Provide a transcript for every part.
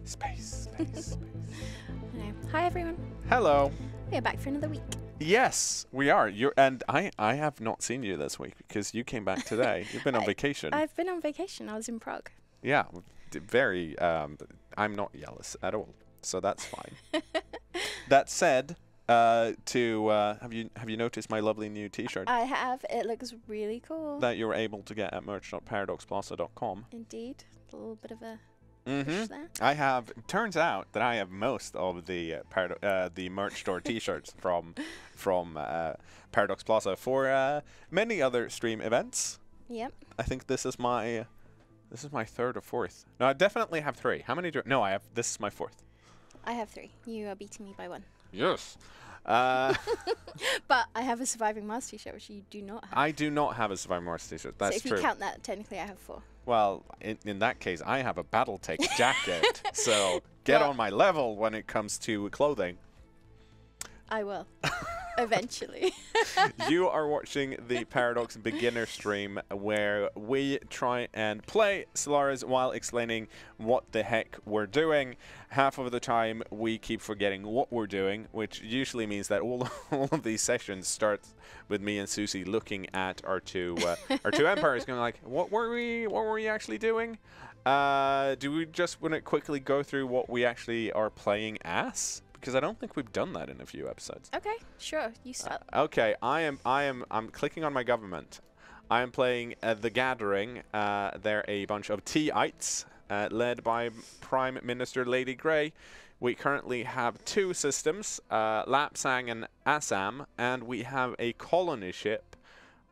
Space. Anyway, hi everyone. Hello. We are back for another week. Yes, we are. I have not seen you this week because you came back today. You've been on vacation. I've been on vacation. I was in Prague. Yeah, very. I'm not jealous at all, so that's fine. That said, have you noticed my lovely new T-shirt? I have. It looks really cool. That you were able to get at merch.paradoxplaza.com. Indeed, a little bit of a push there. I have. Turns out that I have most of the merch store T-shirts from Paradox Plaza for many other stream events. Yep. I think this is my third or fourth. No, I definitely have three. How many? No, I have. This is my fourth. I have three. You are beating me by one. Yes. But I have a Surviving Mars T-shirt, which you do not have. I do not have a Surviving Mars T-shirt. That's true. So if you count that, technically I have four. Well, in that case, I have a Battletech jacket. So get on my level when it comes to clothing. I will. Eventually. You are watching the Paradox beginner stream where we try and play Stellaris while explaining what the heck we're doing. Half of the time we keep forgetting what we're doing, which usually means that all of these sessions start with me and Susie looking at our two empires, going like, what were we actually doing? Do we just want to quickly go through what we actually are playing as? Because I don't think we've done that in a few episodes. Okay, sure. You start. Okay, I'm clicking on my government. I am playing The Gathering. They're a bunch of T-ites, led by Prime Minister Lady Grey. We currently have two systems, Lapsang and Assam, and we have a colony ship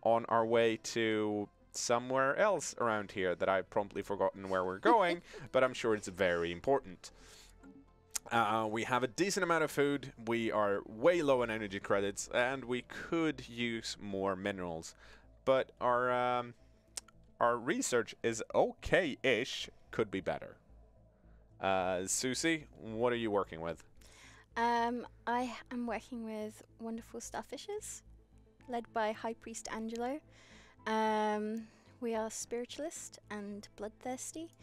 on our way to somewhere else around here that I've promptly forgotten where we're going, but I'm sure it's very important. We have a decent amount of food, we are way low on energy credits, and we could use more minerals. But our research is okay-ish, could be better. Susie, what are you working with? I am working with wonderful starfishes, led by High Priest Angelo. We are spiritualist and bloodthirsty.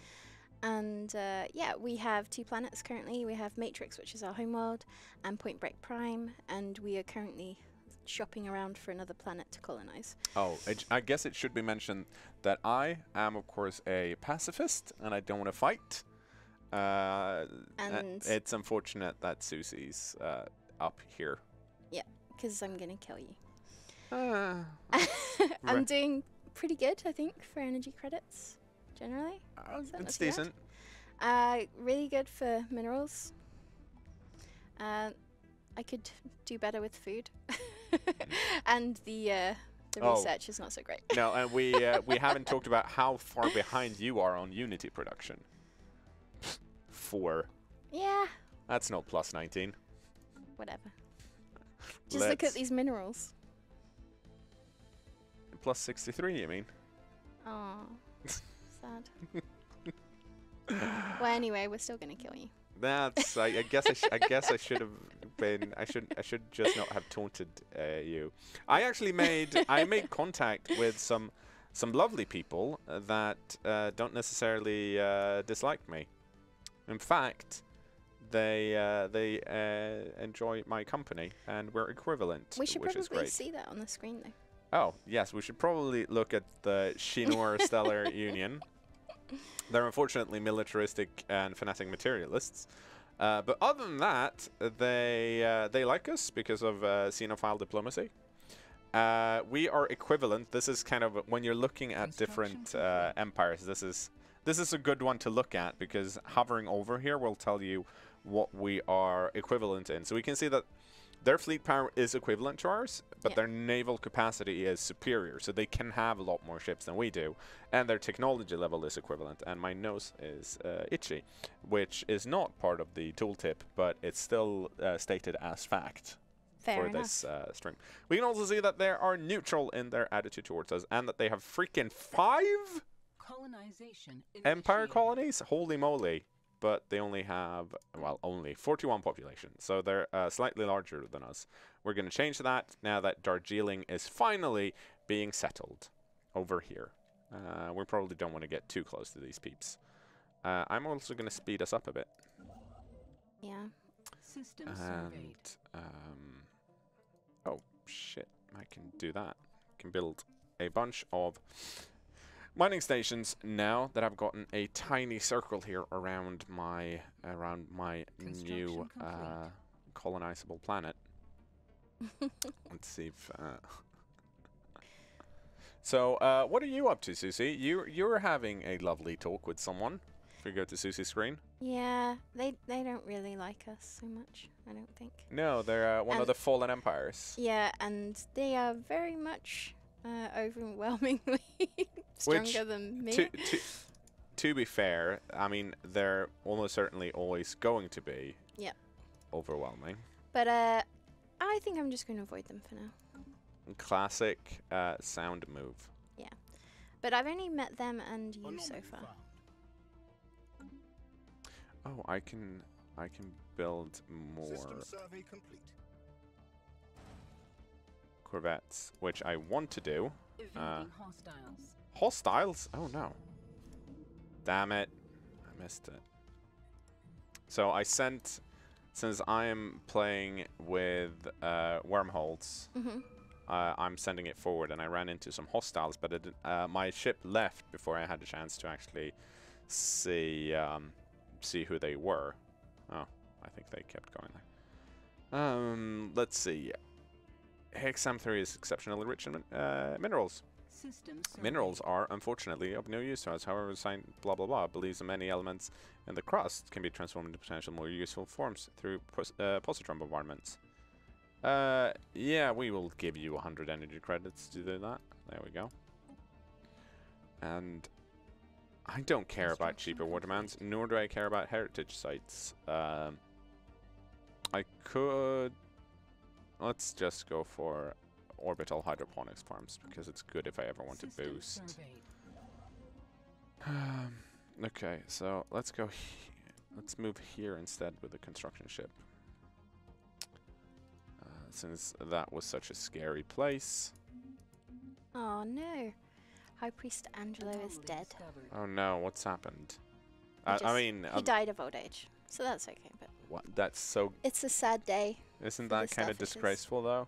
And yeah, we have two planets currently. We have Matrix, which is our homeworld, and Point Break Prime, and we are currently shopping around for another planet to colonize. Oh, I guess it should be mentioned that I am, of course, a pacifist, and I don't want to fight. And it's unfortunate that Susie's up here. Yeah, because I'm going to kill you. I'm doing pretty good, I think, for energy credits. Generally, it's decent. Really good for minerals. I could do better with food, and the research is not so great. No, and we haven't talked about how far behind you are on Unity production. 4. Yeah. That's not plus 19. Whatever. Just look at these minerals. Plus 63, you mean? Oh. Sad. Well, anyway, we're still gonna kill you. That's. I guess I should have been. I should just not have taunted you. I made contact with some lovely people that don't necessarily dislike me. In fact, they enjoy my company, and we're equivalent. We should which is probably great. see that on the screen, though. Oh, yes, we should probably look at the Universalis Union. They're unfortunately militaristic and fanatic materialists. But other than that, they like us because of xenophile diplomacy. We are equivalent. This is kind of, when you're looking at different empires, this is a good one to look at, because hovering over here will tell you what we are equivalent in. So we can see that their fleet power is equivalent to ours, but their naval capacity is superior, so they can have a lot more ships than we do, and their technology level is equivalent. And my nose is itchy, which is not part of the tooltip, but it's still stated as fact for this stream. We can also see that they are neutral in their attitude towards us, and that they have freaking 5 empire colonies. Holy moly! But they only have, well, only 41 population, so they're slightly larger than us. We're going to change that now that Darjeeling is finally being settled over here. We probably don't want to get too close to these peeps. I'm also going to speed us up a bit. Yeah. System surveyed. And oh shit, I can do that. I can build a bunch of mining stations now that I've gotten a tiny circle here around my new colonizable planet. Let's see if. So, what are you up to, Susie? You're having a lovely talk with someone. If we go to Susie's screen. Yeah, they don't really like us so much, I don't think. No, they're one of the fallen empires. Yeah, and they are very much overwhelmingly stronger than me. To be fair, I mean, they're almost certainly always going to be overwhelming. But I think I'm just going to avoid them for now. Classic sound move. Yeah, but I've only met them and you so far. Oh, I can build more corvettes, which I want to do. Hostiles. Hostiles? Oh no. Damn it. I missed it. So I sent, since I am playing with wormholes, I'm sending it forward, and I ran into some hostiles, but it, my ship left before I had a chance to actually see who they were. Oh, I think they kept going there. Let's see. Hexam 3 is exceptionally rich in minerals. Minerals are, unfortunately, of no use to us. However, science blah blah blah believes that many elements in the crust can be transformed into potential more useful forms through positron bombardments. Yeah, we will give you 100 energy credits to do that. There we go. And I don't care about cheaper war demands, nor do I care about heritage sites. I could... Let's just go for orbital hydroponics farms, because it's good if I ever want to boost. Okay, so let's go let's move here instead with the construction ship. Since that was such a scary place. Oh no. High Priest Angelo is dead. Oh no, what's happened? I mean... he died of old age, so that's okay, but... What? That's so... It's a sad day. Isn't that kind of disgraceful, though?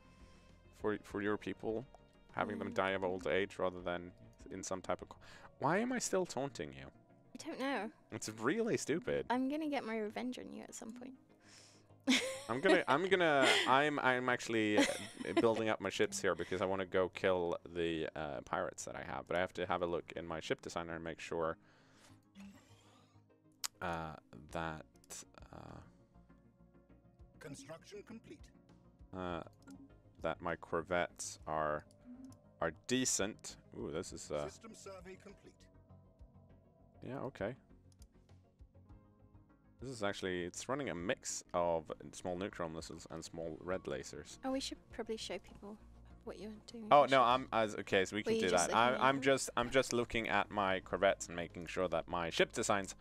For your people? Having them die of old age rather than in some type of... Why am I still taunting you? I don't know. It's really stupid. I'm gonna get my revenge on you at some point. I'm actually building up my ships here because I want to go kill the pirates that I have, but I have to have a look in my ship designer and make sure that construction complete. That my corvettes are decent. Ooh, this is System survey complete. yeah, okay. This is actually, it's running a mix of small neutron missiles and small red lasers. Oh, we should probably show people what you're doing. Oh no, okay, so we can do that. I'm them? just looking at my corvettes and making sure that my ship designs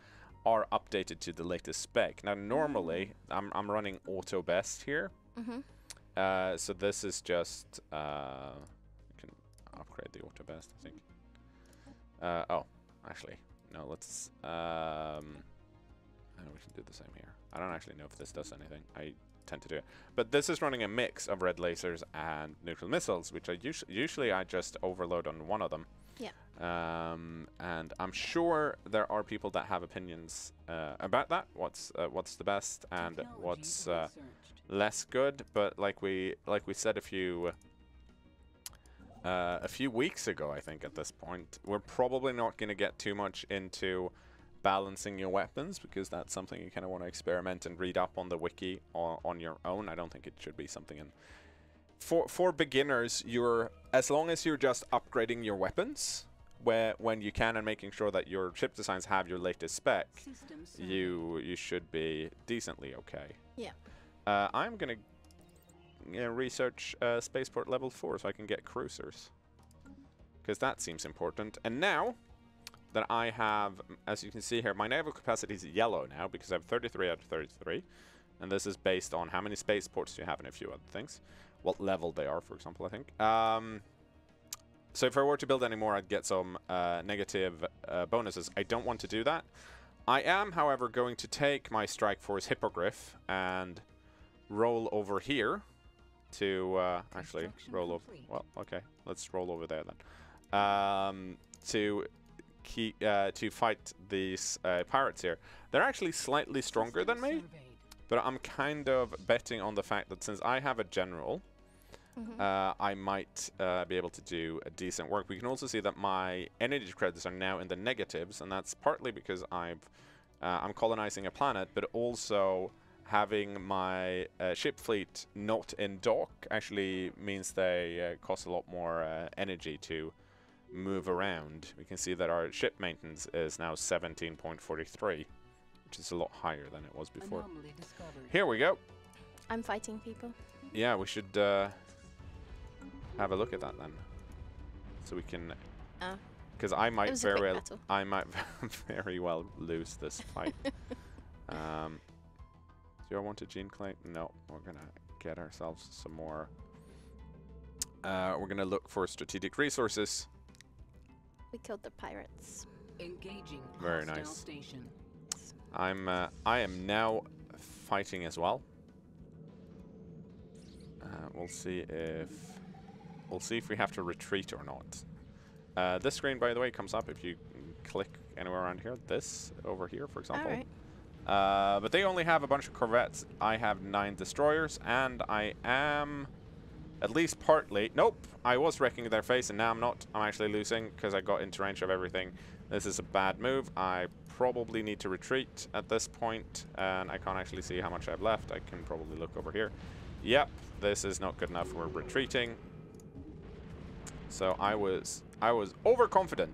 are updated to the latest spec. Now normally I'm running auto best here. So this is just you can upgrade the auto best, I think. Oh, actually no, let's we can do the same here. I don't actually know if this does anything. I tend to do it. But this is running a mix of red lasers and neutral missiles, which I usually I just overload on one of them. Yeah. And I'm sure there are people that have opinions about that. What's the best and what's less good. But like we said a few weeks ago, I think at this point, we're probably not going to get too much into balancing your weapons, because that's something you kind of want to experiment and read up on the wiki on your own. I don't think it should be something in for beginners. As long as you're just upgrading your weapons when you can and making sure that your ship designs have your latest spec, you should be decently okay. Yeah. I'm gonna research Spaceport level 4 so I can get cruisers, because that seems important. And now that I have, as you can see here, my naval capacity is yellow now because I have 33 out of 33. And this is based on how many spaceports you have and a few other things. What level they are, for example, I think. So if I were to build any more, I'd get some negative bonuses. I don't want to do that. I am, however, going to take my Strike Force Hippogriff and roll over here to actually roll over. Well, okay, let's roll over there then. To fight these pirates here. They're actually slightly stronger than me, but I'm kind of betting on the fact that since I have a general, I might be able to do a decent work. We can also see that my energy credits are now in the negatives, and that's partly because I'm colonizing a planet, but also having my ship fleet not in dock actually means they cost a lot more energy to move around. We can see that our ship maintenance is now 17.43, which is a lot higher than it was before. Here we go. I'm fighting people. Yeah, we should have a look at that then, so we can. Because I might very well lose this fight. Do I want a gene claim? No, we're gonna get ourselves some more. We're gonna look for strategic resources. We killed the pirates. Engaging. Very nice. Station. I am now fighting as well. We'll see if we have to retreat or not. This screen, by the way, comes up if you click anywhere around here. This over here, for example. All right. But they only have a bunch of corvettes. I have 9 destroyers, and I am at least partly. Nope, I was wrecking their face, and now I'm not. I'm actually losing because I got into range of everything. This is a bad move. I probably need to retreat at this point, and I can't actually see how much I have left. I can probably look over here. Yep, this is not good enough. We're retreating. So I was overconfident.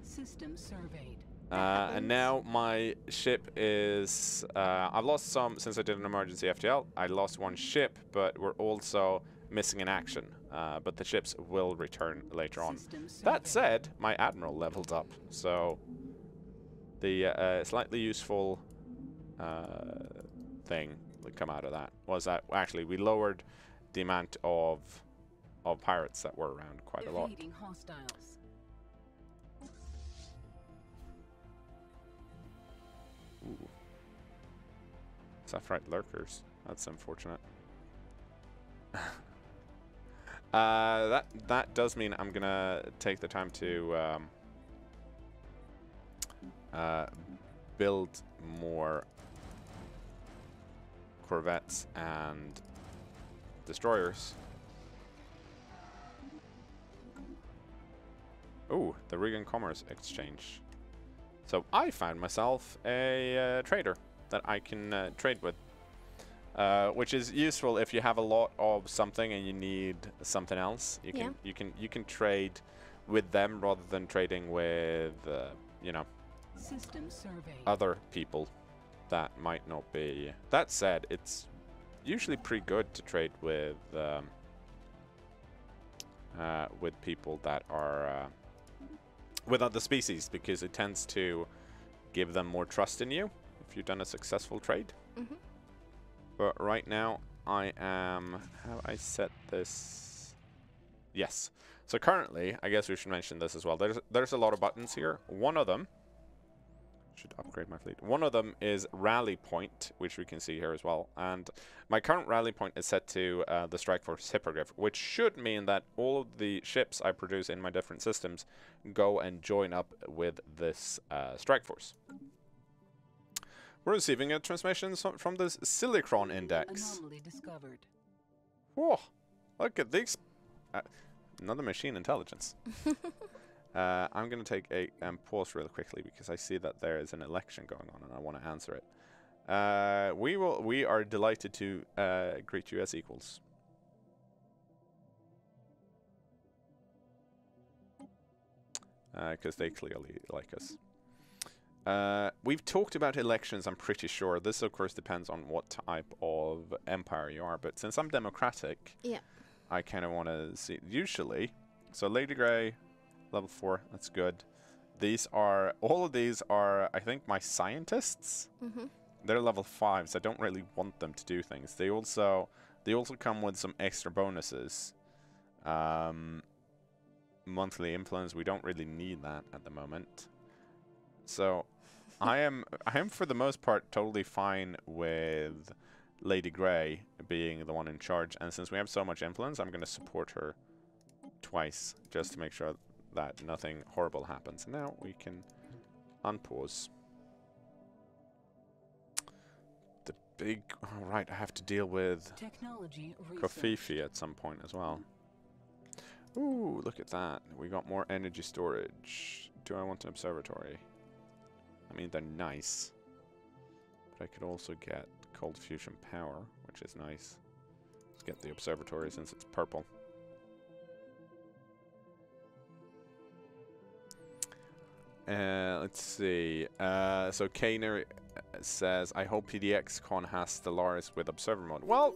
System surveyed. And now my ship is. I've lost some since I did an emergency FTL. I lost 1 ship, but we're also missing in action. But the ships will return later on. That said, my admiral leveled up, so the slightly useful thing that come out of that was that actually we lowered the amount of pirates that were around quite a lot. Hostiles. Ooh. Sapphire lurkers. That's unfortunate. That does mean I'm gonna take the time to build more corvettes and destroyers. Ooh, the Regan Commerce Exchange. So I found myself a trader that I can trade with, which is useful if you have a lot of something and you need something else. You can trade with them rather than trading with you know, other people that might not be. That said, it's usually pretty good to trade with people that are with other species, because it tends to give them more trust in you if you've done a successful trade. But right now I am. Have I set this? Yes. So currently, I guess we should mention this as well. There's a lot of buttons here. One of them should upgrade my fleet. One of them is rally point, which we can see here as well. And my current rally point is set to the Strike Force Hippogriff, which should mean that all of the ships I produce in my different systems go and join up with this Strike Force. We're receiving a transmission from this Silicron Index. Anomaly discovered. Whoa! Look at these. Another machine intelligence. I'm going to take a pause real quickly because I see that there is an election going on and I want to answer it. We are delighted to greet you as equals. Because they clearly like us. We've talked about elections, I'm pretty sure. This, of course, depends on what type of empire you are. But since I'm democratic, yeah, I kind of want to see. Usually, so Lady Grey, level 4, that's good. All of these are, I think, my scientists. They're level 5, so I don't really want them to do things. They also come with some extra bonuses. Monthly influence, we don't really need that at the moment. So I am for the most part totally fine with Lady Grey being the one in charge, and since we have so much influence, I'm going to support her twice just to make sure that nothing horrible happens. Now we can unpause. The big... Oh, right, I have to deal with Technology Kofifi at some point as well. Ooh, look at that. We got more energy storage. Do I want an observatory? I mean, they're nice. But I could also get cold fusion power, which is nice. Let's get the observatory since it's purple. Let's see. So Kaner says, I hope PDXCon has Stellaris with observer mode. Well,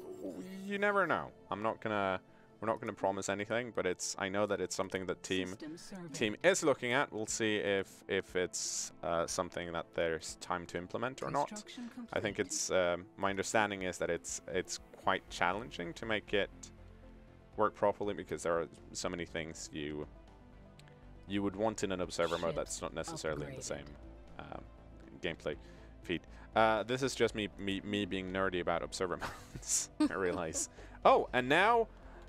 you never know. We're not gonna promise anything, but I know that it's something that team is looking at. We'll see if it's something that there's time to implement or not. I think it's my understanding is that it's quite challenging to make it work properly because there are so many things you would want in an observer mode that's not necessarily in the same gameplay feed. This is just me being nerdy about observer modes. I realize. Oh, and now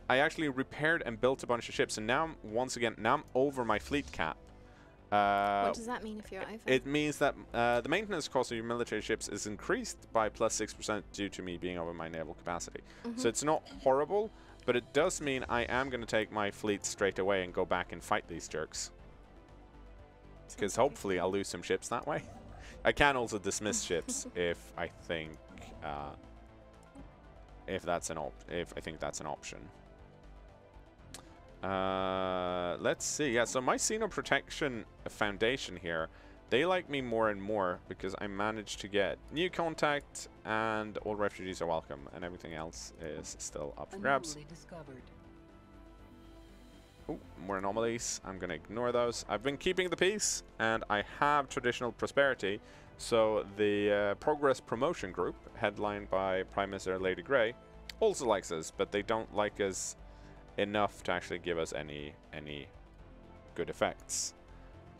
I actually repaired and built a bunch of ships, and now once again I'm over my fleet cap. What does that mean if you're over? It means that the maintenance cost of your military ships is increased by +6% due to me being over my naval capacity. So it's not horrible, but it does mean I am going to take my fleet straight away and go back and fight these jerks. Because hopefully I'll lose some ships that way. I can also dismiss ships if I think if I think that's an option. Let's see. Yeah, so my Xeno Protection Foundation here, they like me more and more because I managed to get new contact and all refugees are welcome and everything else is still up for grabs. Oh, more anomalies. I'm going to ignore those. I've been keeping the peace and I have traditional prosperity. So the Progress Promotion Group, headlined by Prime Minister Lady Grey, also likes us, but they don't like us enough to actually give us any good effects.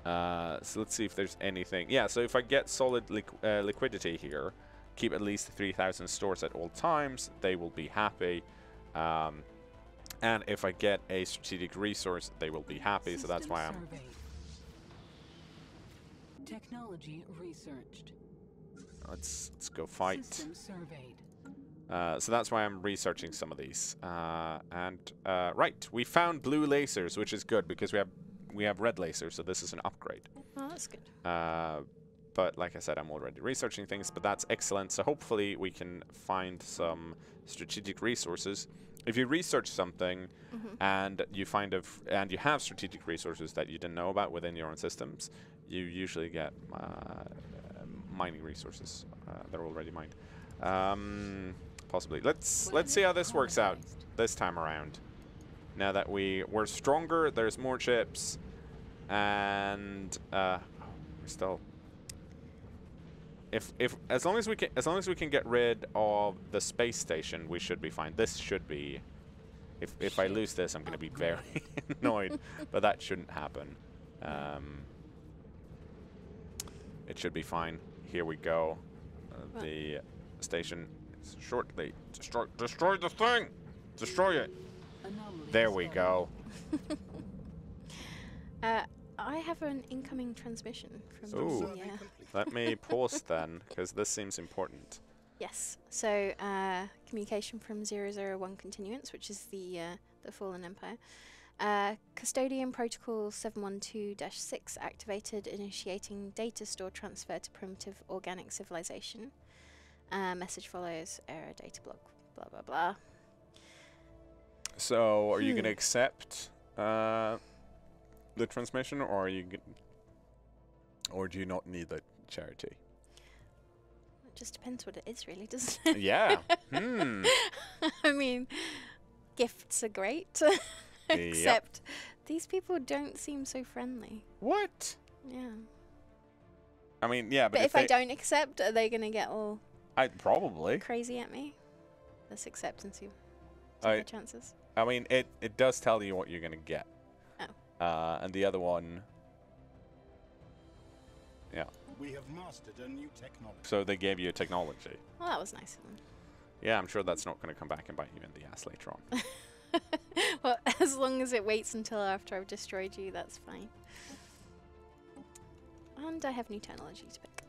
So let's see if there's anything. Yeah, so if I get solid liquidity here, keep at least 3,000 stores at all times, they will be happy. And if I get a strategic resource, they will be happy. So that's why I'm... Technology researched. Let's go fight. So that's why I'm researching some of these. Right, we found blue lasers, which is good because we have red lasers, so this is an upgrade. Oh, that's good. But like I said, I'm already researching things, but that's excellent. So hopefully we can find some strategic resources. If you research something and you and you have strategic resources that you didn't know about within your own systems, you usually get mining resources. They're already mined. Possibly. Let's see how this works out this time around. Now that we're stronger, there's more ships, and we're still. As long as we can get rid of the space station, we should be fine. This should be. If I lose this, I'm going to be very annoyed, but that shouldn't happen. It should be fine. Here we go. The station is shortly destroy the thing. Destroy it. There we go. I have an incoming transmission from. Ooh. Yeah. Let me pause then, because this seems important. Yes. So communication from 001 Continuance, which is the Fallen Empire. Custodian Protocol 712-6 activated, initiating data store transfer to primitive organic civilization. Message follows, error data block, blah blah blah. So, are you going to accept the transmission, or or do you not need the charity? It just depends what it is, really, doesn't it? Yeah. I mean, gifts are great, except these people don't seem so friendly. What? Yeah. I mean, yeah, but if I don't accept, are they going to get all probably crazy at me? Let's accept and see the chances. I mean, it does tell you what you're going to get. Oh. And the other one, yeah. We have mastered a new technology. So they gave you a technology. Well, that was nice of them. Yeah, I'm sure that's not going to come back and bite you in the ass later on. Well, as long as it waits until after I've destroyed you, that's fine. And I have new technology to pick.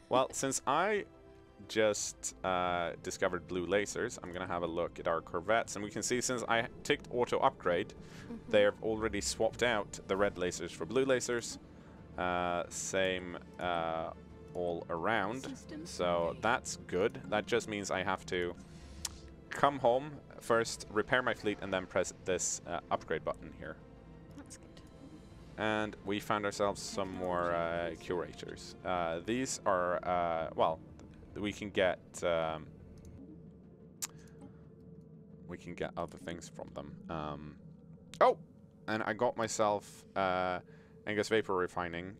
Well, since I just discovered blue lasers, I'm going to have a look at our corvettes. And we can see since I ticked auto upgrade, they've already swapped out the red lasers for blue lasers. Same all around. So that's good. That just means I have to come home first, repair my fleet, and then press this upgrade button here. That's good. And we found ourselves some more curators. These are, well, we can get other things from them. Oh, and I got myself Angus Vapor Refining,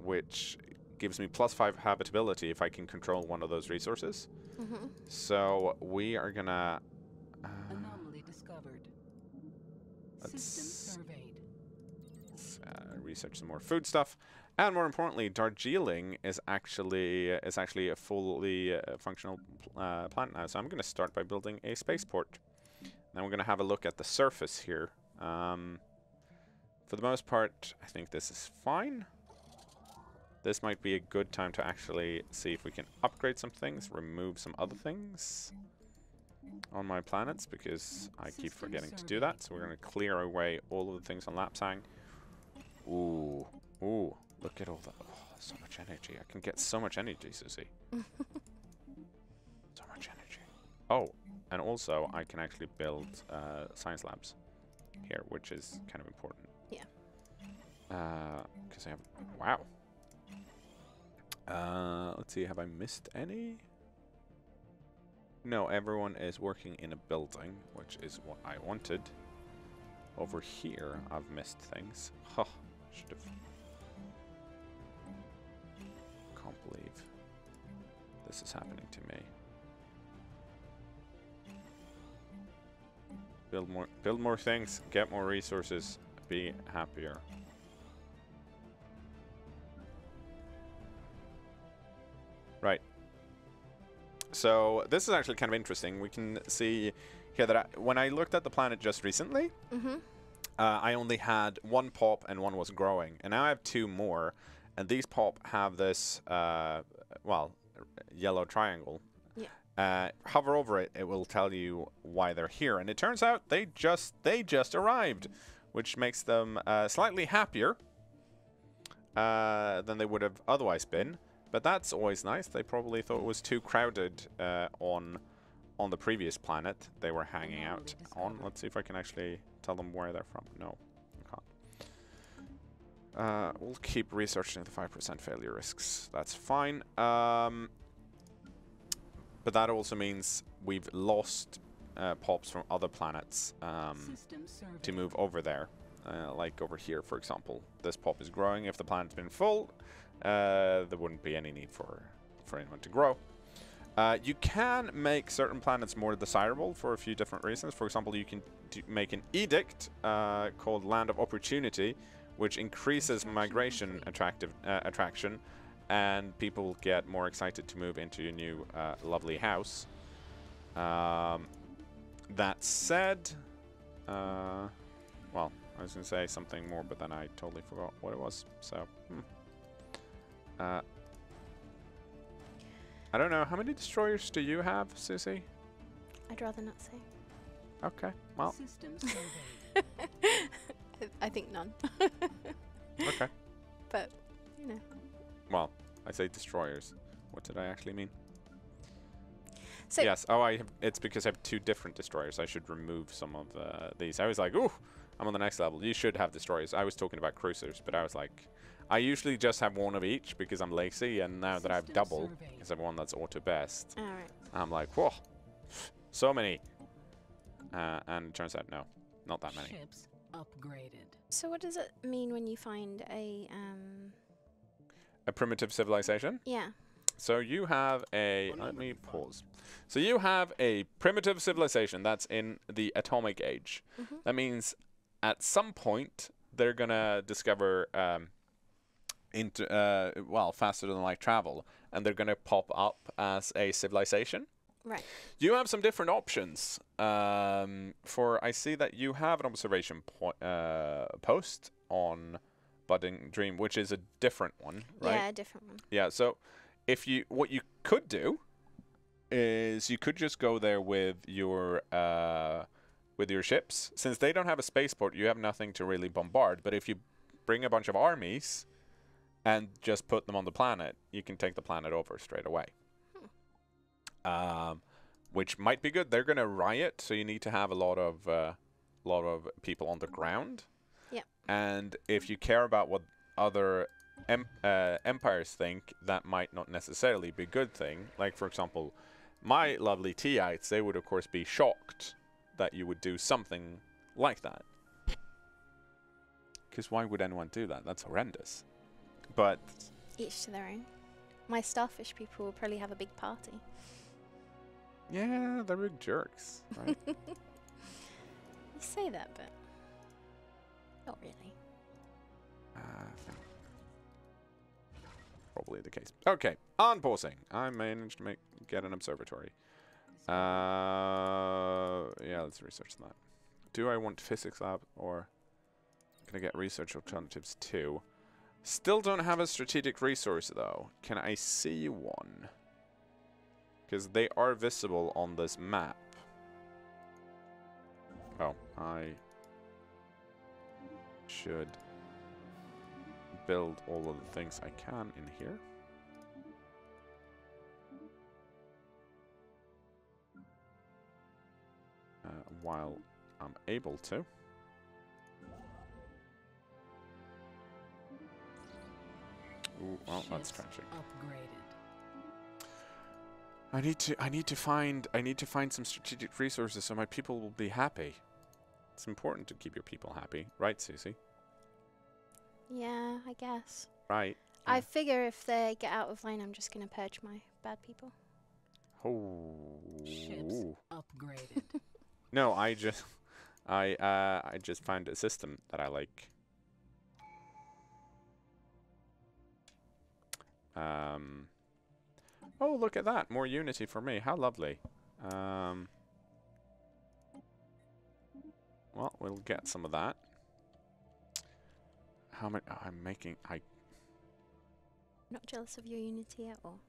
which gives me +5 habitability if I can control one of those resources. So we are gonna Anomaly discovered. System surveyed. let's research some more food stuff, and more importantly, Darjeeling is actually a fully functional planet now. So I'm gonna start by building a spaceport. Then we're gonna have a look at the surface here. For the most part, I think this is fine. This might be a good time to actually see if we can upgrade some things, remove some other things on my planets, because I keep forgetting to do that. So we're going to clear away all of the things on Lapsang. Ooh, ooh, look at all that. Oh, so much energy. I can get so much energy, Susie. So much energy. Oh, and also I can actually build science labs here, which is kind of important. Yeah. Because I have... Wow. Let's see, have I missed any? No, everyone is working in a building, which is what I wanted. Over here, I've missed things. Huh, should have... Can't believe this is happening to me. Build more things, get more resources, be happier. Right. So this is actually kind of interesting. We can see here that when I looked at the planet just recently, I only had one pop and one was growing, and now I have 2 more, and these pop have this well, yellow triangle. Yeah. Hover over it, it will tell you why they're here, and it turns out they just arrived, which makes them slightly happier than they would have otherwise been. But that's always nice. They probably thought it was too crowded on the previous planet they were hanging out on. Let's see if I can actually tell them where they're from. No, I can't. We'll keep researching the 5% failure risks. That's fine. But that also means we've lost pops from other planets to move over there. Like over here, for example. This pop is growing. If the planet's been full, there wouldn't be any need for anyone to grow. You can make certain planets more desirable for a few different reasons. For example, you can make an edict called Land of Opportunity, which increases migration attraction, and people get more excited to move into your new lovely house. That said, well, I was going to say something more, but then I totally forgot what it was. So, I don't know. How many destroyers do you have, Susie? I'd rather not say. Okay, well. I think none. Okay. But, you know. Well, I say destroyers. What did I actually mean? So yes. Oh, it's because I have 2 different destroyers. I should remove some of these. I was like, ooh, I'm on the next level. You should have destroyers. I was talking about cruisers, but I was like, I usually just have 1 of each because I'm lazy, and now that I have double, because I have one that's auto best. all right. I'm like, whoa, so many. And it turns out, no, not that many. Ships upgraded. So what does it mean when you find a A primitive civilization? yeah. So you have a... Let me pause. So you have a primitive civilization that's in the atomic age. That means at some point they're going to discover well, faster than light travel, and they're going to pop up as a civilization. Right. You have some different options. I see that you have an observation post on Budding Dream, which is a different one, right? Yeah, a different one. Yeah. So, what you could do is you could just go there with your ships. Since they don't have a spaceport, you have nothing to really bombard. But if you bring a bunch of armies and just put them on the planet, you can take the planet over straight away. Which might be good. They're going to riot, so you need to have a lot of people on the ground. Yeah. And if you care about what other empires think, that might not necessarily be a good thing. Like, for example, my lovely T-ites, they would, of course, be shocked that you would do something like that. Because why would anyone do that? That's horrendous. But... each to their own. My starfish people will probably have a big party. yeah, they're big jerks, right? You say that, but not really. Probably the case. Okay, unpausing. I managed to get an observatory. Yeah, let's research that. Do I want physics lab, or can I get research alternatives too? Still don't have a strategic resource though. Can I see one? Because they are visible on this map. Oh, I should build all of the things I can in here. While I'm able to. Ooh, well, that's tragic. I need to find some strategic resources so my people will be happy. It's important to keep your people happy, right, Susie? Yeah, I guess. Right. I figure if they get out of line, I'm just gonna purge my bad people. Oh. Ships upgraded. No, I just found a system that I like. Oh, look at that! More unity for me. How lovely. Well, we'll get some of that. How many? I'm making. Not jealous of your unity at all.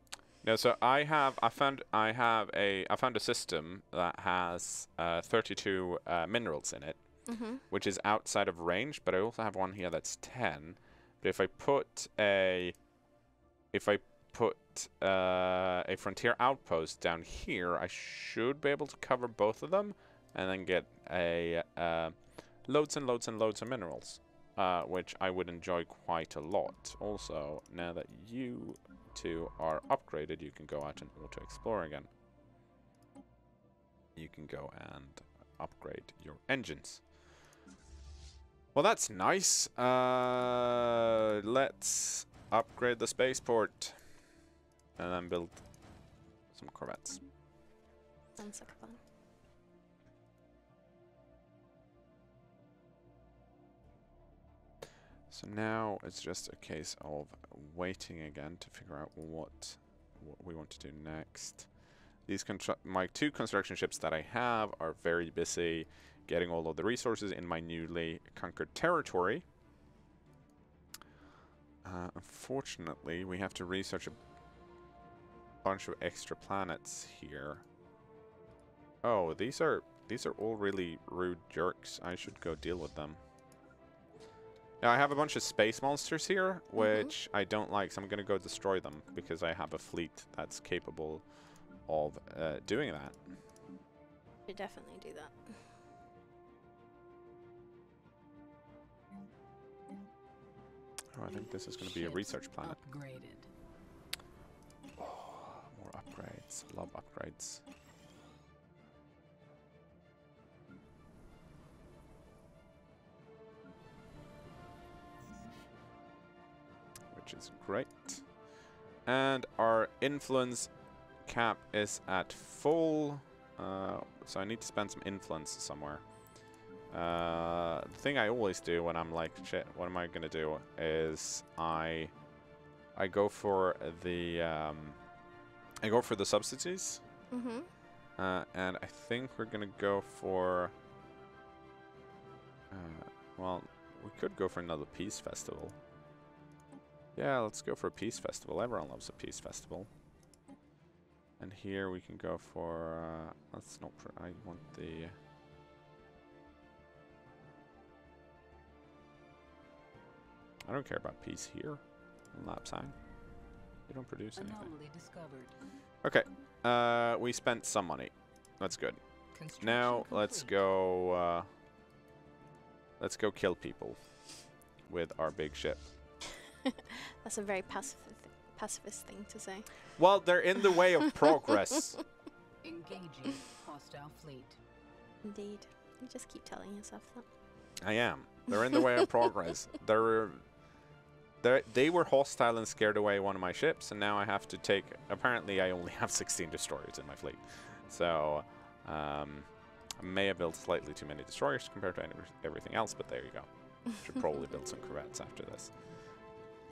No, so I found a system that has 32 minerals in it, which is outside of range. But I also have one here that's 10. But if I put a frontier outpost down here, I should be able to cover both of them, and then get a loads and loads and loads of minerals, which I would enjoy quite a lot. Also, now that you two are upgraded, you can go out and auto-explore again. You can go and upgrade your engines. Well, that's nice. Let's upgrade the spaceport and then build some corvettes. Sounds like fun. So now it's just a case of waiting again to figure out what we want to do next. These my two construction ships that I have are very busy getting all of the resources in my newly conquered territory. Unfortunately, we have to research a bunch of extra planets here. Oh, these are all really rude jerks. I should go deal with them. Now, I have a bunch of space monsters here, which I don't like, so I'm going to go destroy them, because I have a fleet that's capable of doing that. You definitely do that. Oh, I think this is going to be a research planet. Upgraded. Oh, more upgrades. Love upgrades. Which is great. And our influence cap is at full. So I need to spend some influence somewhere. The thing I always do when I'm like, shit, what am I going to do? Is I I go for the subsidies. Mm-hmm. And I think we're gonna go for. Well, we could go for another peace festival. Yeah, let's go for a peace festival. Everyone loves a peace festival. And here we can go for. Let's not. I want the. I don't care about peace here. Lab sign. They don't produce anything. Anomaly discovered. Okay. We spent some money. That's good. Now let's go. Let's go kill people with our big ship. That's a very pacifist thing to say. Well, they're in the way of progress. Engaging hostile fleet. Indeed. You just keep telling yourself that. I am. They're in the way of progress. They were hostile and scared away one of my ships, and now I have to take. Apparently, I only have 16 destroyers in my fleet, so I may have built slightly too many destroyers compared to everything else. But there you go. Should probably build some corvettes after this.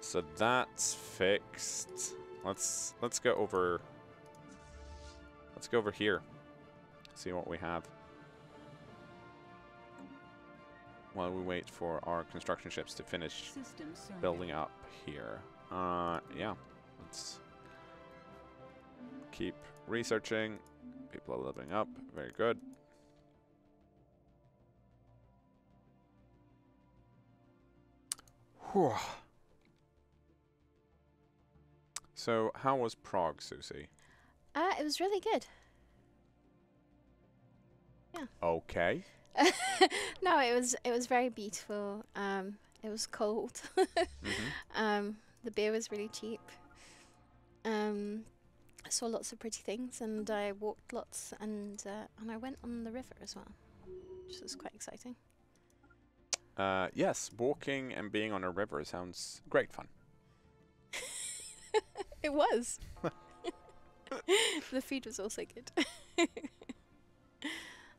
So that's fixed. Let's go over. Let's go over here. See what we have. While we wait for our construction ships to finish building up here. Yeah. Let's keep researching. People are leveling up. Very good. Whew. So, how was Prague, Susie? It was really good. Yeah. Okay. No, it was very beautiful. It was cold. The beer was really cheap. I saw lots of pretty things, and I walked lots, and I went on the river as well, which was quite exciting. Yes, walking and being on a river sounds great fun. It was. The food was also good.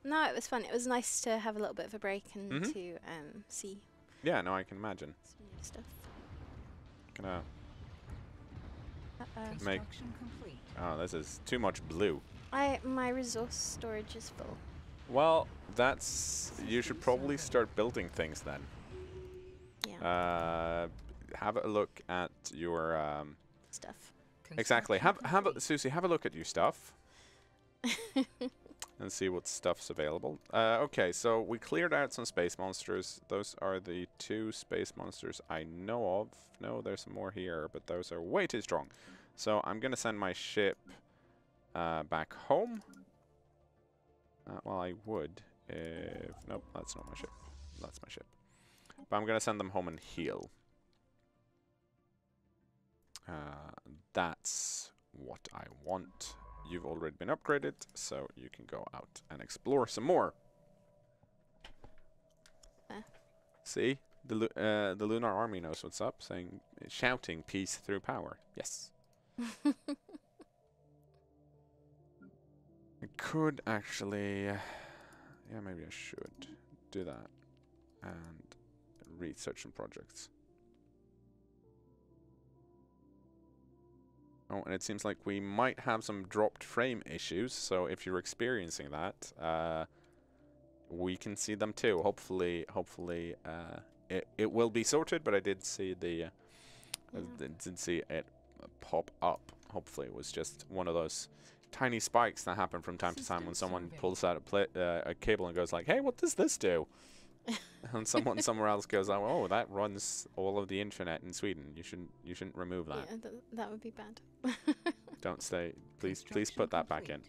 No, it was fun. It was nice to have a little bit of a break and to see. Yeah, no, I can imagine. Some new stuff. Gonna Construction complete. Oh, this is too much blue. My resource storage is full. Well, that's. You should probably start building things then. Yeah. Have a look at your Stuff. exactly. Susie, have a look at your stuff. And see what stuff's available. Okay, so we cleared out some space monsters. Those are the 2 space monsters I know of. No, there's some more here, but those are way too strong. So I'm going to send my ship back home. Well, I would if... Nope, that's not my ship. That's my ship. But I'm going to send them home and heal. That's what I want. You've already been upgraded, so you can go out and explore some more. See? The Lunar Army knows what's up, shouting peace through power. Yes. I could actually... yeah, maybe I should do that. And research some projects. Oh, and it seems like we might have some dropped frame issues, so if you're experiencing that, we can see them too. Hopefully, it will be sorted, but I did see the, did see it pop up. Hopefully, it was just one of those tiny spikes that happen from time to time when someone pulls out a cable and goes like, "Hey, what does this do?" And someone somewhere else goes, "Oh, that runs all of the internet in Sweden. You shouldn't remove that." Yeah, that would be bad. Don't stay. Please put that back in.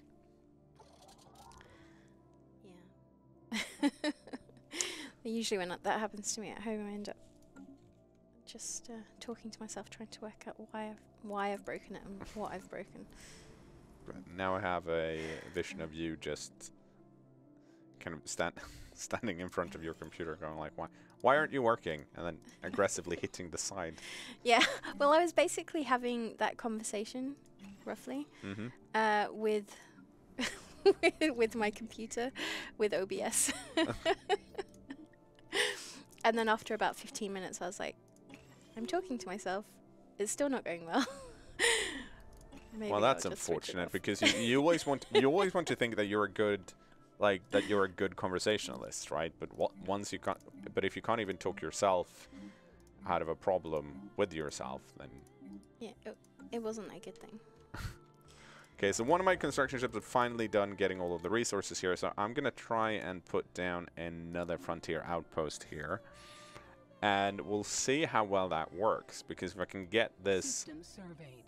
Yeah. Usually when that happens to me at home, I end up just talking to myself, trying to work out why I've broken it and what I've broken. Now I have a vision of you just kind of standing in front of your computer going like, why aren't you working? And then aggressively hitting the side. Yeah, well, I was basically having that conversation, roughly, with with my computer, with OBS. And then after about 15 minutes, I was like, I'm talking to myself. it's still not going well. Maybe Well, I'll that's just switch it unfortunate off. because you always want to think that you're a good conversationalist, right? But once you can't, but if you can't even talk yourself out of a problem with yourself, then Yeah, it wasn't a good thing. okay. So one of my construction ships have finally done getting all of the resources here. So I'm gonna try and put down another frontier outpost here, and we'll see how well that works. Because if I can get this. System surveyed.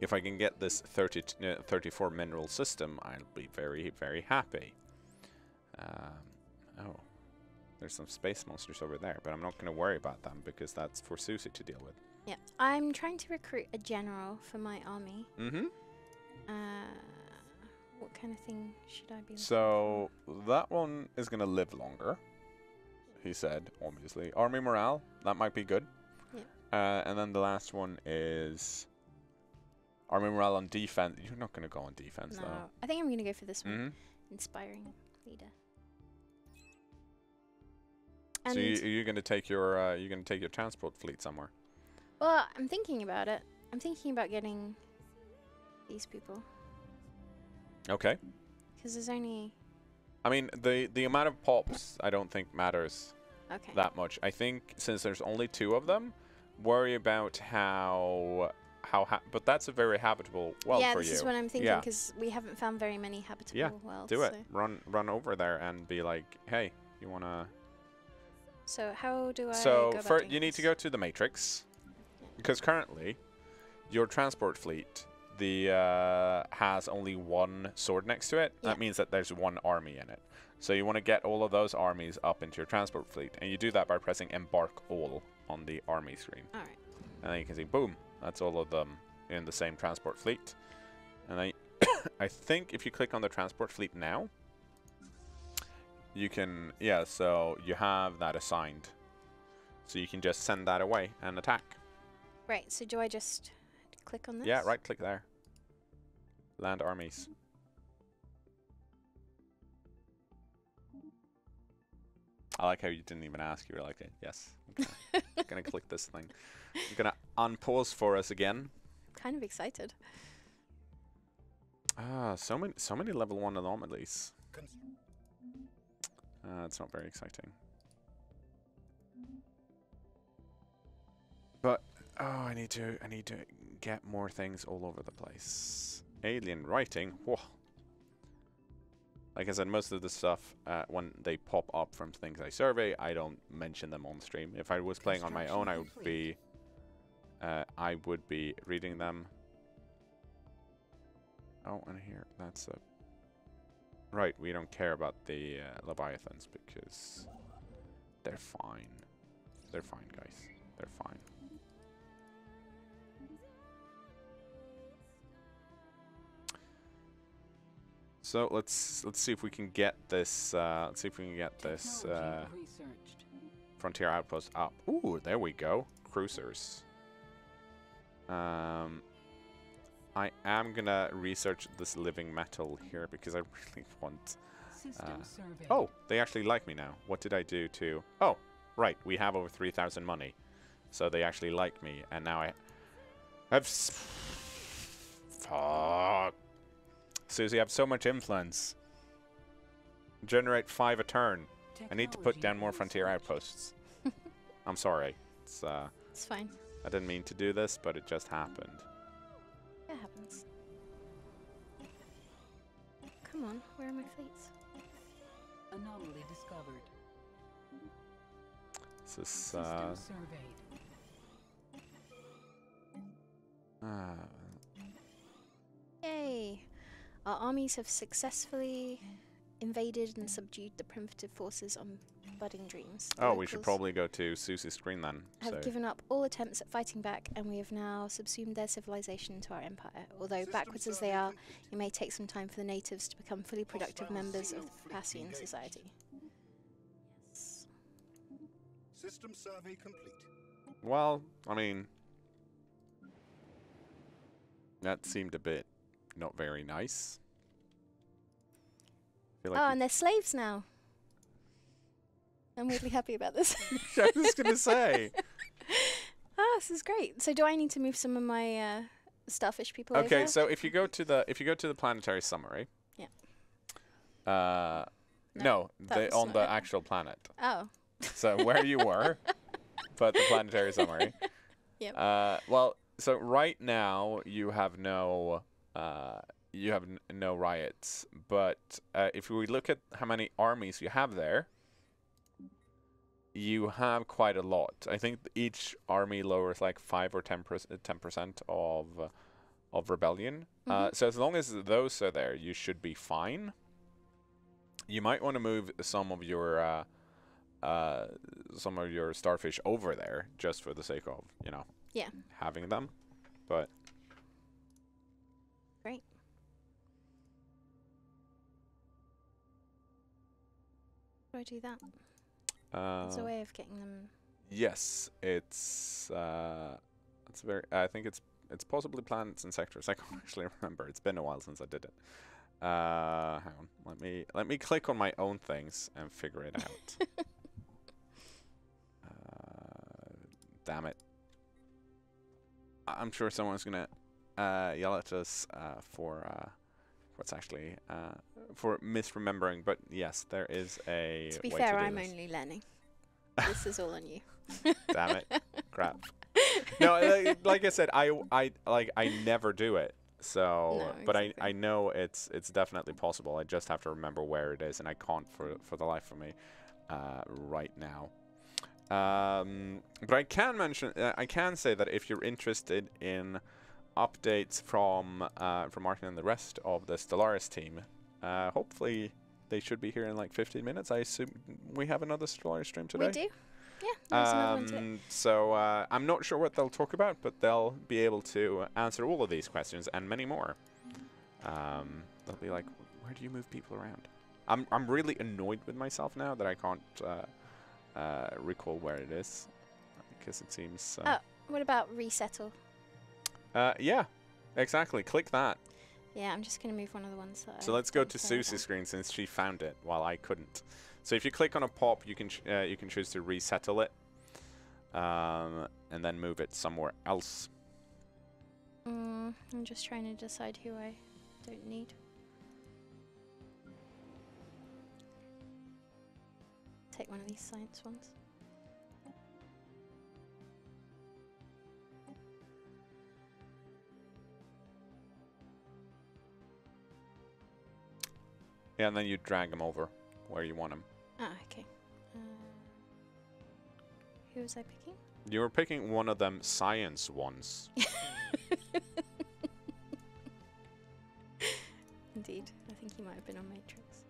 If I can get this 34 mineral system, I'll be very, very happy. Oh, there's some space monsters over there, but I'm not going to worry about them because that's for Susie to deal with. Yeah, I'm trying to recruit a general for my army. Mm-hmm. What kind of thing should I be looking So that one is going to live longer, he said, obviously. Army morale, that might be good. Yeah. And then the last one is army morale on defense. You're not going to go on defense, No, though. I think I'm going to go for this one. Mm-hmm. Inspiring leader. So And you're going to take your transport fleet somewhere. well, I'm thinking about it. I'm thinking about getting these people Okay. because there's only I mean, the amount of pops I don't think matters okay. that much. I think since there's only 2 of them, worry about but that's a very habitable world Yeah, for this you. is what I'm thinking Yeah. because we haven't found very many habitable Yeah, worlds. Do it. So. Run over there and be like, hey, you wanna? So how do I? So go about first, doing you need to this? go to the Matrix, because currently, your transport fleet has only 1 sword next to it. Yeah. That means that there's 1 army in it. So you want to get all of those armies up into your transport fleet, and you do that by pressing embark all on the army screen. All right. And then you can see, boom, that's all of them in the same transport fleet. And I, I think if you click on the transport fleet now, you can, yeah, so you have that assigned. So you can just send that away and attack. Right. So do I just click on this? Yeah, right click there. Land armies. I like how you didn't even ask. You were like, yes, I'm gonna click this thing. I'm gonna unpause for us again. Kind of excited. Ah, so many level 1 anomalies. It's not very exciting. But oh, I need to get more things all over the place. Alien writing. Whoa. Like I said, most of the stuff when they pop up from things I survey, I don't mention them on stream. If I was playing on my own, I would be reading them. Oh, and here, that's a... Right, we don't care about the Leviathans because they're fine. They're fine, guys. They're fine. So let's see if we can get this. Let's see if we can get this frontier outpost up. Ooh, there we go. Cruisers. I am gonna research this living metal here because I really want. Oh, they actually like me now. What did I do to? Oh, right. We have over 3,000 money, so they actually like me, and now I have. Fuck. Susie, I have so much influence. Generate 5 a turn. I need to put down more frontier outposts. I'm sorry. It's fine. I didn't mean to do this, but it just happened. It happens. Come on, where are my fleets? Anomaly discovered. This is System surveyed. Yay! Our armies have successfully invaded and subdued the primitive forces on Budding Dreams. The oh, we should locals probably go to Susie's screen then. have given up all attempts at fighting back, and we have now subsumed their civilization into our empire. Although System backwards as they survey are, complete. it may take some time for the natives to become fully productive Hostile members of single the fleet Passian engaged. society. Yes. System survey complete. Well, I mean, that seemed a bit not very nice. Feel like Oh, we- and they're slaves now. I'm weirdly happy about this. I was gonna say. Ah, this is great. So do I need to move some of my starfish people over? Okay, so if you go to the Planetary Summary. Yeah. No, that was on not the it. actual planet. Oh. So where you were, but the Planetary Summary. Yep. Well, so right now you have no no riots, but if we look at how many armies you have there, you have quite a lot. I think each army lowers like 5 or 10% of rebellion. So as long as those are there, you should be fine. You might want to move some of your starfish over there just for the sake of, Yeah. having them. But Great. How do I do that? There's a way of getting them. yes, it's very. I think it's possibly planets and sectors. I can't actually remember. It's been a while since I did it. Hang on. Let me click on my own things and figure it out. Damn it. I'm sure someone's gonna yell at us for what's actually for misremembering. But yes, there is a. To be way fair, to do I'm this. only learning. This is all on you. Damn it! Crap. No, like I said, I never do it. So, No, but exactly. I know it's definitely possible. I just have to remember where it is, and I can't for the life of me right now. But I can mention, I can say that if you're interested in updates from Martin and the rest of the Stellaris team, hopefully they should be here in like 15 minutes. I assume we have another Stellaris stream today. We do. Yeah. There's another one today. So I'm not sure what they'll talk about, but they'll be able to answer all of these questions and many more. They'll be like, where do you move people around? I'm really annoyed with myself now that I can't recall where it is, because it seems. What about resettle? Yeah, exactly. Click that. Yeah, I'm just going to move one of the ones that So I let's go don't to care Susie's about. screen since she found it while I couldn't. So if you click on a pop, you can choose to resettle it, and then move it somewhere else. I'm just trying to decide who I don't need. Take one of these science ones. Yeah, and then you drag them over where you want them. Ah, okay. Who was I picking? You were picking one of them science ones. Indeed. I think he might have been on Matrix.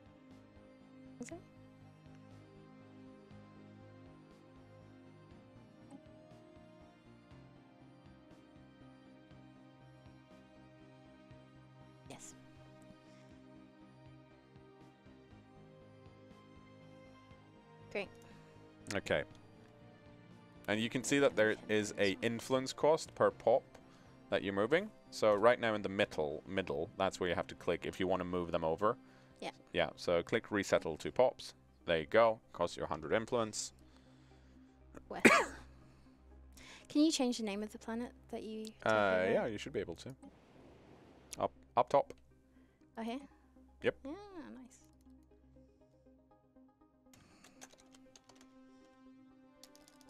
Was it? Yes. Great. Okay. And you can see that there is a influence cost per pop that you're moving. So right now in the middle, that's where you have to click if you want to move them over. Yeah. Yeah, so click resettle 2 pops. There you go. Costs you 100 influence. Where? Can you change the name of the planet that you take over? Yeah, you should be able to. Up top. Oh, here? Yep. Yeah, nice.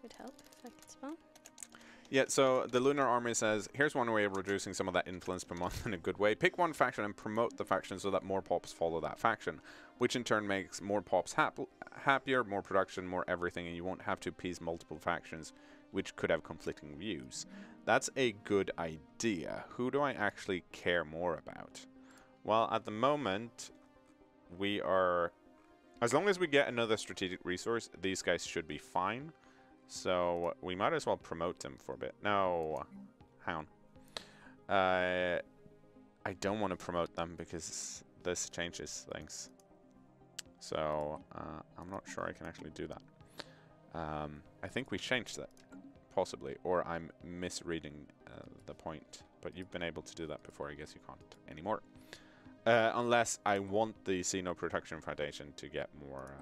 Would help if I could spell. Yeah, so the Lunar Army says, here's one way of reducing some of that influence per month in a good way. Pick one faction and promote the faction so that more pops follow that faction, which in turn makes more pops happier, more production, more everything, and you won't have to appease multiple factions, which could have conflicting views. That's a good idea. Who do I actually care more about? Well, at the moment, we are... As long as we get another strategic resource, these guys should be fine. So we might as well promote them for a bit. No, hang on. I don't want to promote them because this changes things. So I'm not sure I can actually do that. I think we changed that, possibly, or I'm misreading the point. But you've been able to do that before. I guess you can't anymore. Unless I want the Xeno Protection Foundation to get more...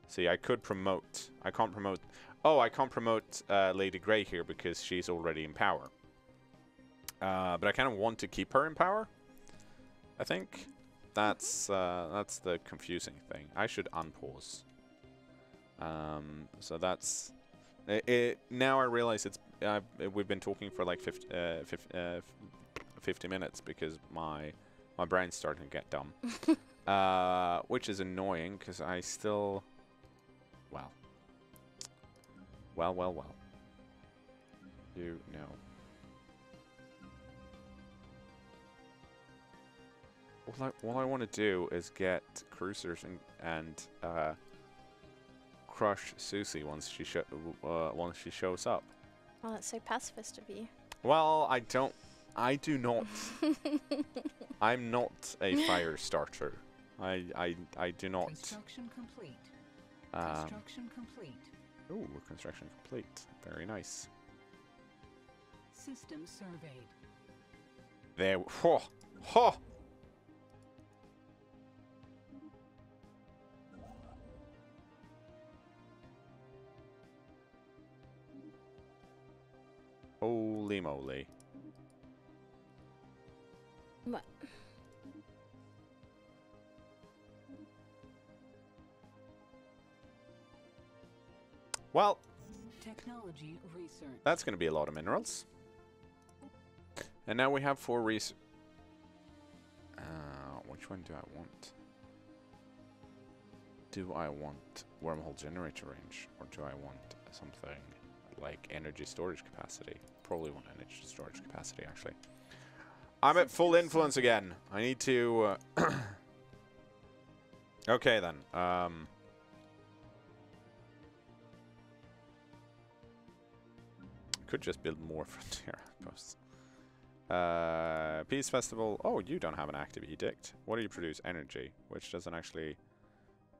See, I could promote. I can't promote... Oh, I can't promote Lady Grey here because she's already in power. But I kind of want to keep her in power. I think that's the confusing thing. I should unpause. So that's it. Now I realize we've been talking for like 50 minutes because my brain's starting to get dumb, which is annoying because I still, well. You know. All I want to do is get Crusaders and crush Susie once she shows up. Oh, that's so pacifist of you. Well, I do not. I'm not a fire starter. I do not. Construction complete. Construction complete. Ooh, construction complete. Very nice. System surveyed. There. Ho! Ho! Holy moly. What? Well, Technology research. that's going to be a lot of minerals. And now we have 4 research. Which one do I want? Do I want wormhole generator range, or do I want something like energy storage capacity? Probably want energy storage capacity, actually. I'm at full influence again. I need to... okay, then. Could just build more frontier outposts. Peace Festival. Oh, you don't have an active edict. What do you produce? Energy, which doesn't actually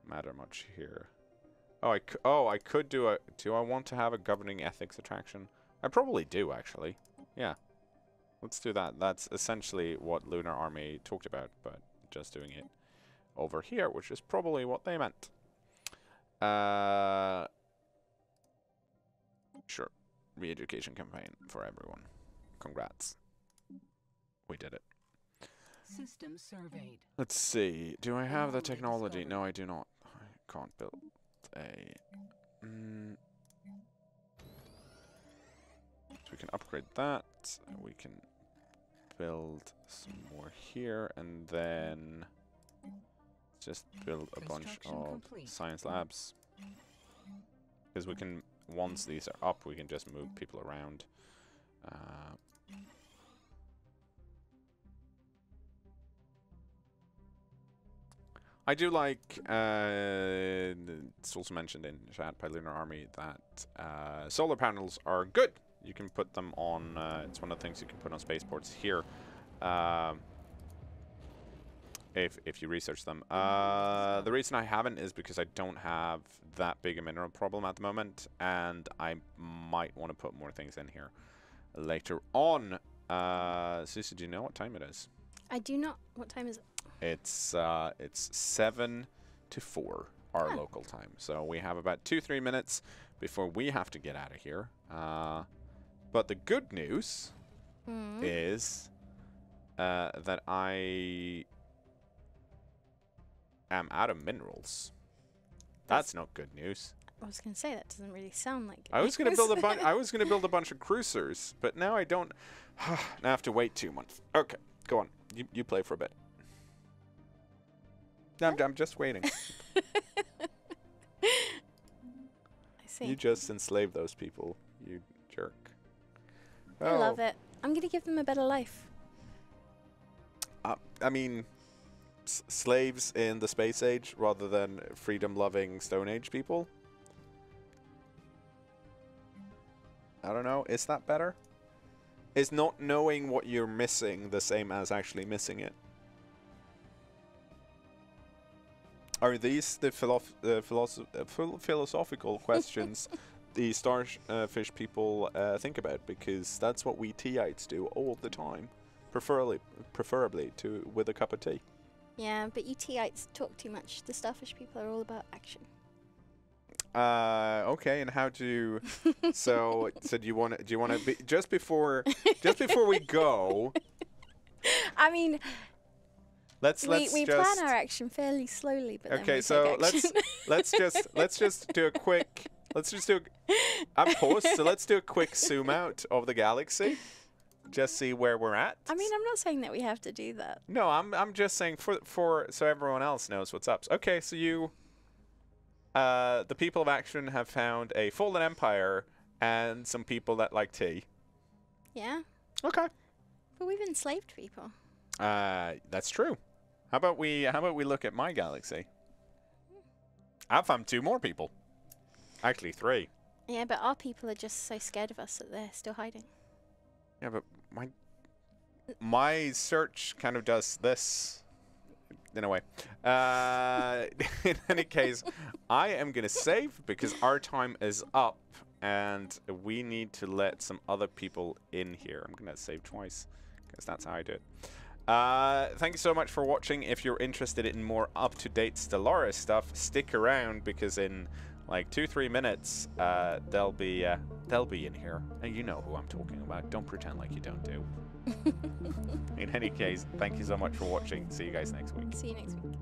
matter much here. Oh, I could do a... Do I want to have a governing ethics attraction? I probably do, actually. Yeah. Let's do that. That's essentially what Lunar Army talked about, but just doing it over here, which is probably what they meant. Sure. Re-education campaign for everyone. Congrats. We did it. System surveyed. Let's see. Do I have the technology? No, I do not. I can't build a... So we can upgrade that. We can build some more here, and then just build a bunch of science labs. Because we can, once these are up, we can just move people around. I do like, it's also mentioned in chat by Lunar Army that solar panels are good. You can put them on, it's one of the things you can put on spaceports here, if you research them. The reason I haven't is because I don't have that big a mineral problem at the moment, and I might want to put more things in here later on. Susie, do you know what time it is? I do not. What time is it? It's 7 to 4 our local time. So we have about 2-3 minutes before we have to get out of here. But the good news is that I am out of minerals. That's not good news. I was going to say that doesn't really sound like. I was going to build a bunch. I was going to build a bunch of cruisers, but now I don't. Now I have to wait 2 months. Okay, go on. You play for a bit. I'm just waiting. I see. You just enslave those people, you jerk. I love it. I'm going to give them a better life. I mean, slaves in the space age rather than freedom-loving Stone Age people. I don't know. Is that better? Is not knowing what you're missing the same as actually missing it? Are these the philosophical questions the starfish people think about? Because that's what we T-ites do all the time, preferably with a cup of tea. Yeah, but you T-ites talk too much. The starfish people are all about action. Okay, and how do so do you want to be just before we go, I mean, let's we just plan our action fairly slowly, but then okay, we so take action. let's just do a quick I'm paused, so let's do a quick zoom out of the galaxy. Just see where we're at. I mean, I'm not saying that we have to do that. No, I'm just saying for so everyone else knows what's up. Okay, so you the people of action have found a fallen empire and some people that like tea. Yeah. Okay. But we've enslaved people. That's true. How about we look at my galaxy? I found 2 more people. Actually 3. Yeah, but our people are just so scared of us that they're still hiding. Yeah, but my search kind of does this in a way. In any case, I am going to save because our time is up and we need to let some other people in here. I'm going to save twice because that's how I do it. Thank you so much for watching. If you're interested in more up-to-date Stellaris stuff, stick around because in like 2-3 minutes, they'll be in here, and you know who I'm talking about. Don't pretend like you don't do. In any case, thank you so much for watching. See you guys next week. See you next week.